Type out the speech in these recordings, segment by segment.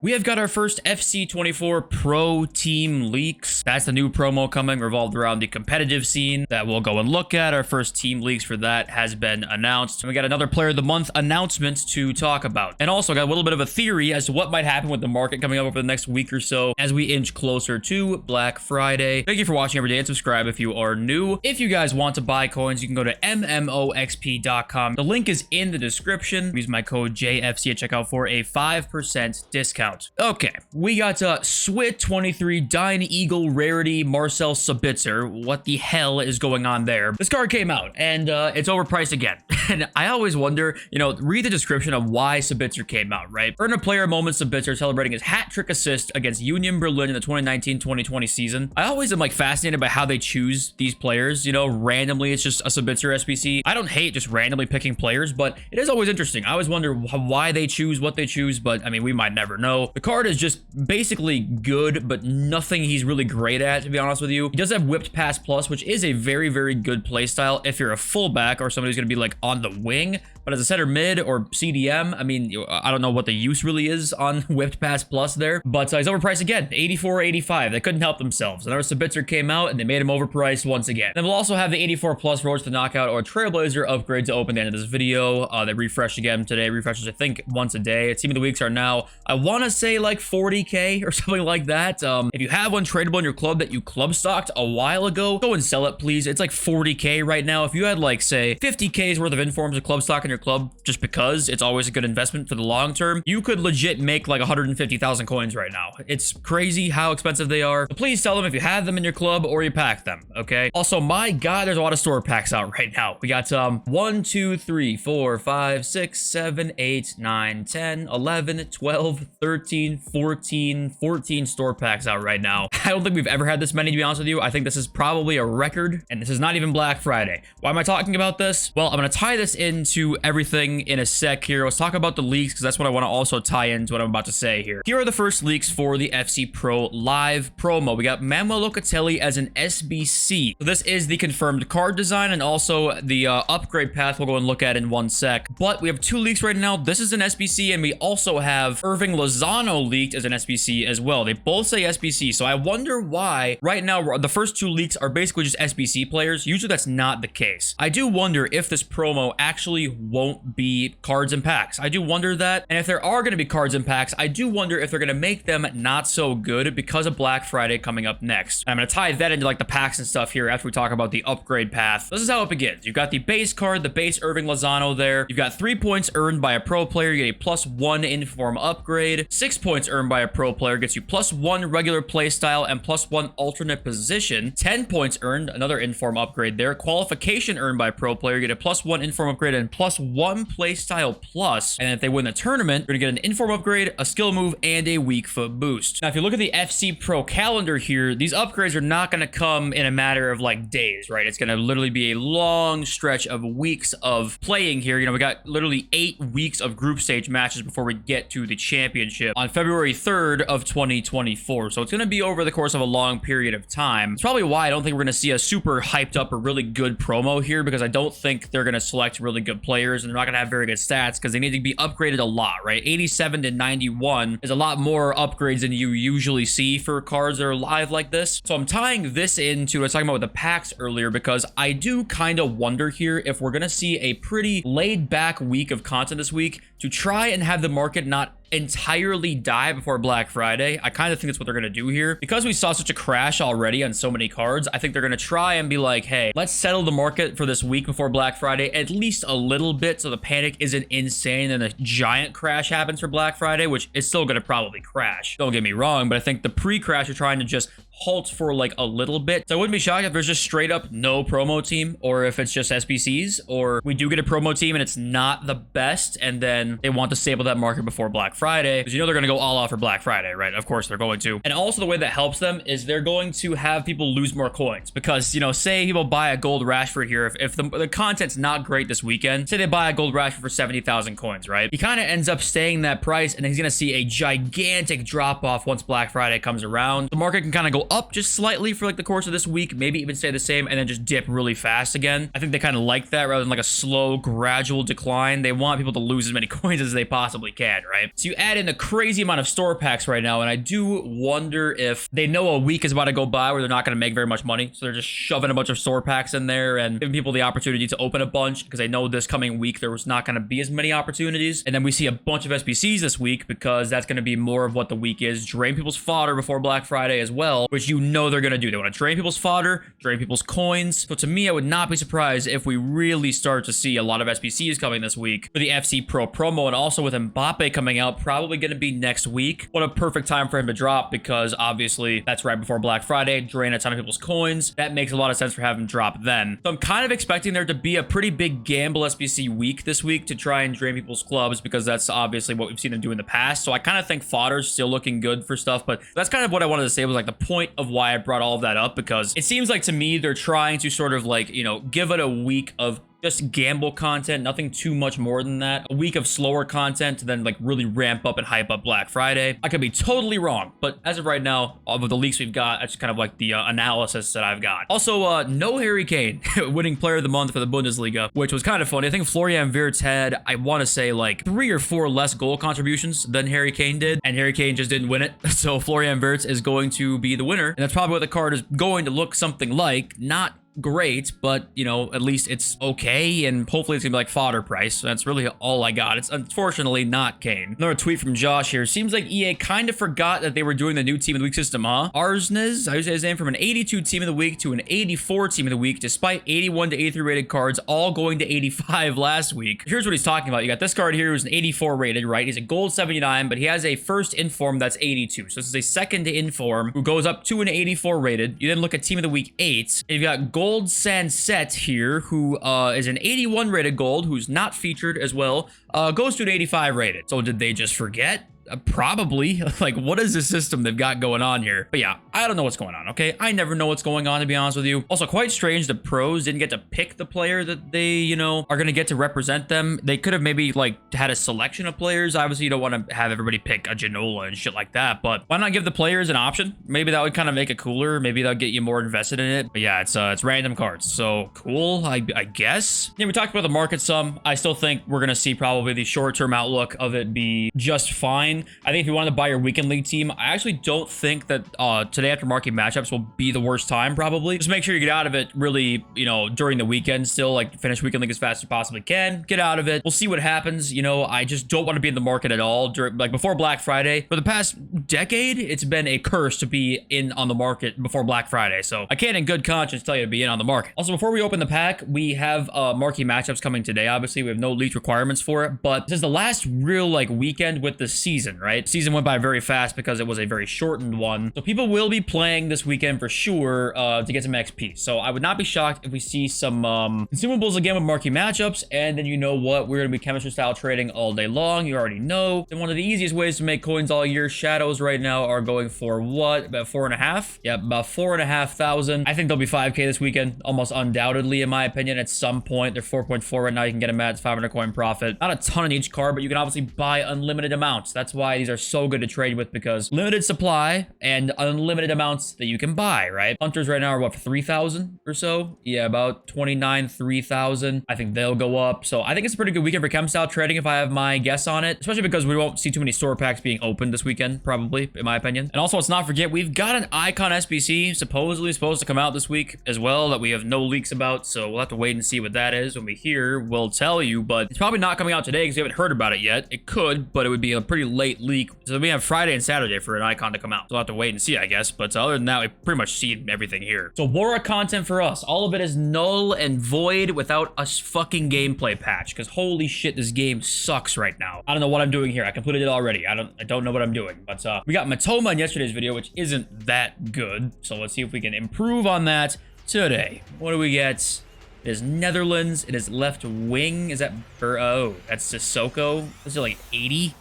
We have got our first FC24 Pro Team leaks. That's the new promo coming, revolved around the competitive scene that we'll go and look at. Our first team leaks for that has been announced. And we got another Player of the Month announcement to talk about. And also got a little bit of a theory as to what might happen with the market coming up over the next week or so as we inch closer to Black Friday. Thank you for watching every day and subscribe if you are new. If you guys want to buy coins, you can go to MMOXP.com. The link is in the description. Use my code JFC at checkout for a 5% discount. Okay, we got Swit23 Dying Eagle Rarity Marcel Sabitzer. What the hell is going on there? This card came out and it's overpriced again. And I always wonder, read the description of why Sabitzer came out, right? Earn a player moment Sabitzer celebrating his hat-trick assist against Union Berlin in the 2019-2020 season. I always am fascinated by how they choose these players. Randomly it's just a Sabitzer SBC. I don't hate just randomly picking players, but it is always interesting. I always wonder why they choose what they choose, but I mean, we might never know. The card is just basically good, but nothing he's really great at, to be honest with you. He does have Whipped Pass Plus, which is a very, very good playstyle if you're a fullback or somebody who's going to be on the wing. But as a center mid or CDM, I mean, I don't know what the use really is on Whipped Pass Plus there, but he's overpriced again, 84.85. They couldn't help themselves. Another Sabitzer came out and they made him overpriced once again. Then we'll also have the 84 plus Roach to Knockout or Trailblazer upgrade to open the end of this video. They refreshed again today. Refreshes, I think, once a day. Team of the weeks are now, I want to say 40k or something like that. If you have one tradable in your club that you club stocked a while ago, go and sell it, please. It's 40k right now. If you had say 50k's worth of informs of club stock in your club, just because it's always a good investment for the long term, you could legit make 150,000 coins right now. It's crazy how expensive they are. So please sell them if you have them in your club or you pack them, okay? Also, my god, there's a lot of store packs out right now. We got 1 2 3 4 5 6 7 8 9 10 11 12 13 14 store packs out right now. I don't think we've ever had this many, to be honest with you. I think this is probably a record, and this is not even Black Friday. Why am I talking about this? Well, I'm going to tie this into everything in a sec here. Let's talk about the leaks, because that's what I want to also tie into what I'm about to say here. Here are the first leaks for the FC Pro Live promo. We got Manuel Locatelli as an SBC. So this is the confirmed card design and also the upgrade path we'll go and look at in one sec. But we have two leaks right now. This is an SBC, and we also have Irving Lozano leaked as an SBC as well. They both say SBC, so I wonder why right now the first two leaks are basically just SBC players. Usually that's not the case. I do wonder if this promo actually won't be cards and packs. I do wonder that. And if there are going to be cards and packs, I do wonder if they're going to make them not so good because of Black Friday coming up next. And I'm going to tie that into the packs and stuff here after we talk about the upgrade path. This is how it begins. You've got the base card, the base Irving Lozano there. You've got 3 points earned by a pro player. You get a +1 inform upgrade. 6 points earned by a pro player gets you +1 regular play style and +1 alternate position. 10 points earned, another inform upgrade there. Qualification earned by a pro player, you get a +1 inform upgrade and +1 play style plus. And if they win the tournament, you're gonna get an inform upgrade, a skill move, and a weak foot boost. Now, if you look at the FC Pro calendar here, these upgrades are not gonna come in a matter of days, right? It's gonna literally be a long stretch of weeks of playing here. We got literally 8 weeks of group stage matches before we get to the championship on February 3rd of 2024. So it's going to be over the course of a long period of time. It's probably why I don't think we're going to see a super hyped up or really good promo here, because I don't think they're going to select really good players and they're not going to have very good stats because they need to be upgraded a lot, right? 87 to 91 is a lot more upgrades than you usually see for cards that are live like this. So I'm tying this into, I was talking about with the packs earlier, because I do kind of wonder here if we're going to see a pretty laid back week of content this week to try and have the market not entirely die before Black Friday. I kind of think that's what they're going to do here. Because we saw such a crash already on so many cards, I think they're going to try and be hey, let's settle the market for this week before Black Friday at least a little bit so the panic isn't insane and a giant crash happens for Black Friday, which is still going to probably crash. Don't get me wrong, but I think the pre-crash are trying to just halt for a little bit. So I wouldn't be shocked if there's just straight up no promo team, or if it's just SBCs, or we do get a promo team and it's not the best, and then they want to stable that market before Black Friday, because they're going to go all out for Black Friday, right? Of course they're going to. And also the way that helps them is they're going to have people lose more coins, because say people buy a gold Rashford here, if the content's not great this weekend, say they buy a gold Rashford for 70,000 coins, right? He kind of ends up staying that price, and he's going to see a gigantic drop off once Black Friday comes around. The market can kind of go up just slightly for the course of this week, maybe even stay the same, and then just dip really fast again. I think they kind of like that rather than a slow gradual decline. They want people to lose as many coins as they possibly can, right? So So you add in a crazy amount of store packs right now, and I do wonder if they know a week is about to go by where they're not going to make very much money. So they're just shoving a bunch of store packs in there and giving people the opportunity to open a bunch, because they know this coming week there was not going to be as many opportunities. And then we see a bunch of SBCs this week, because that's going to be more of what the week is. Drain people's fodder before Black Friday as well, which you know they're going to do. They want to drain people's fodder, drain people's coins. So to me, I would not be surprised if we really start to see a lot of SBCs coming this week for the FC Pro promo. And also with Mbappe coming out, probably going to be next week. What a perfect time for him to drop, because obviously that's right before Black Friday. Drain a ton of people's coins. That makes a lot of sense for having him drop then. So I'm kind of expecting there to be a pretty big gamble SBC week this week to try and drain people's clubs, because that's obviously what we've seen them do in the past. So I kind of think fodder's still looking good for stuff, but that's kind of what I wanted to say was like the point of why I brought all of that up, because it seems like to me they're trying to sort of like, you know, give it a week of just gamble content, nothing too much more than that. A week of slower content to then like really ramp up and hype up Black Friday. I could be totally wrong, but as of right now, of the leaks we've got, that's kind of like the analysis that I've got. Also, no Harry Kane winning player of the month for the Bundesliga, which was kind of funny. I think Florian Wirtz had, I want to say like 3 or 4 less goal contributions than Harry Kane did, and Harry Kane just didn't win it. So Florian Wirtz is going to be the winner, and that's probably what the card is going to look something like. Not great, but you know, at least it's okay, and hopefully it's gonna be like fodder price. So that's really all I got. It's unfortunately not Kane. Another tweet from Josh here. Seems like EA kind of forgot that they were doing the new team of the week system, huh? Arsnes, I would say his name, from an 82 team of the week to an 84 team of the week, despite 81 to 83 rated cards all going to 85 last week. Here's what he's talking about. You got this card here who's an 84 rated, right? He's a gold 79, but he has a first inform that's 82. So this is a second inform who goes up to an 84 rated. You then look at team of the week 8, and you've got gold Sanset here, who is an 81 rated gold, who's not featured as well, goes to an 85 rated. So did they just forget? Probably. Like, what is the system they've got going on here? But yeah, I don't know what's going on, okay? I never know what's going on, to be honest with you. Also, quite strange the pros didn't get to pick the player that they, you know, are going to get to represent them. They could have maybe, like, had a selection of players. Obviously, you don't want to have everybody pick a Ginola and shit like that, but why not give the players an option? Maybe that would kind of make it cooler. Maybe that'll get you more invested in it. But yeah, it's random cards. So cool, I guess. Yeah, we talked about the market some. I still think we're going to see probably the short-term outlook of it be just fine. I think if you wanted to buy your weekend league team, I actually don't think that today after market matchups will be the worst time, probably. Just make sure you get out of it really, you know, during the weekend still, like finish weekend league as fast as you possibly can. Get out of it. We'll see what happens. You know, I just don't want to be in the market at all during, like, before Black Friday. For the past decade, it's been a curse to be in on the market before Black Friday. So I can't in good conscience tell you to be in on the market. Also, before we open the pack, we have marquee matchups coming today. Obviously, we have no leaked requirements for it, but this is the last real like weekend with the season, right? Season went by very fast because it was a very shortened one. So people will be playing this weekend for sure to get some XP. So I would not be shocked if we see some consumables again with marquee matchups. And then you know what? We're going to be chemistry style trading all day long. You already know. And one of the easiest ways to make coins all year, shadows right now are going for what? About 4.5? Yeah, about 4,500. I think they'll be 5K this weekend, almost undoubtedly, in my opinion. At some point, they're 4.4 right now. You can get them at 500 coin profit. Not a ton in each card, but you can obviously buy unlimited amounts. That's why these are so good to trade with, because limited supply and unlimited amounts that you can buy, right? Hunters right now are what, 3,000 or so? Yeah, about 29, 3,000. I think they'll go up. So I think it's a pretty good weekend for chem style trading if I have my guess on it, especially because we won't see too many store packs being opened this weekend, probably, in my opinion. And also, let's not forget, we've got an icon SBC supposedly supposed to come out this week as well that we have no leaks about. So we'll have to wait and see what that is. When we hear, we'll tell you, but it's probably not coming out today because we haven't heard about it yet. It could, but it would be a pretty late leak. So we have Friday and Saturday for an icon to come out. So we'll have to wait and see, I guess. But other than that, we've pretty much seen everything here. So Wara content for us. All of it is null and void without a fucking gameplay patch. Because holy shit, this game sucks right now. I don't know what I'm doing here. I completed it already. I don't know what I'm doing. But we got Matoma in yesterday's video, which isn't that good. So let's see if we can improve on that today. What do we get? It is Netherlands. It is left wing. Is that oh, that's Sissoko. Is it like 80?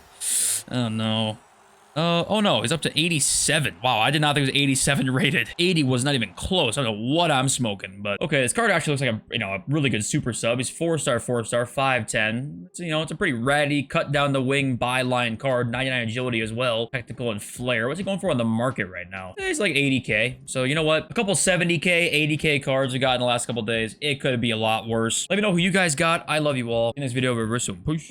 Oh no. Oh no, it's up to 87. Wow, I did not think it was 87 rated. 80 was not even close. I don't know what I'm smoking, but okay, this card actually looks like a really good super sub. He's 4-star, 4-star, 510. It's, it's a pretty ratty, cut down the wing byline card, 99 agility as well, technical and flair. What's he going for on the market right now? He's like 80k. So you know what? A couple 70k, 80k cards we got in the last couple days. It could be a lot worse. Let me know who you guys got. I love you all. In this video, we're soon. Peace.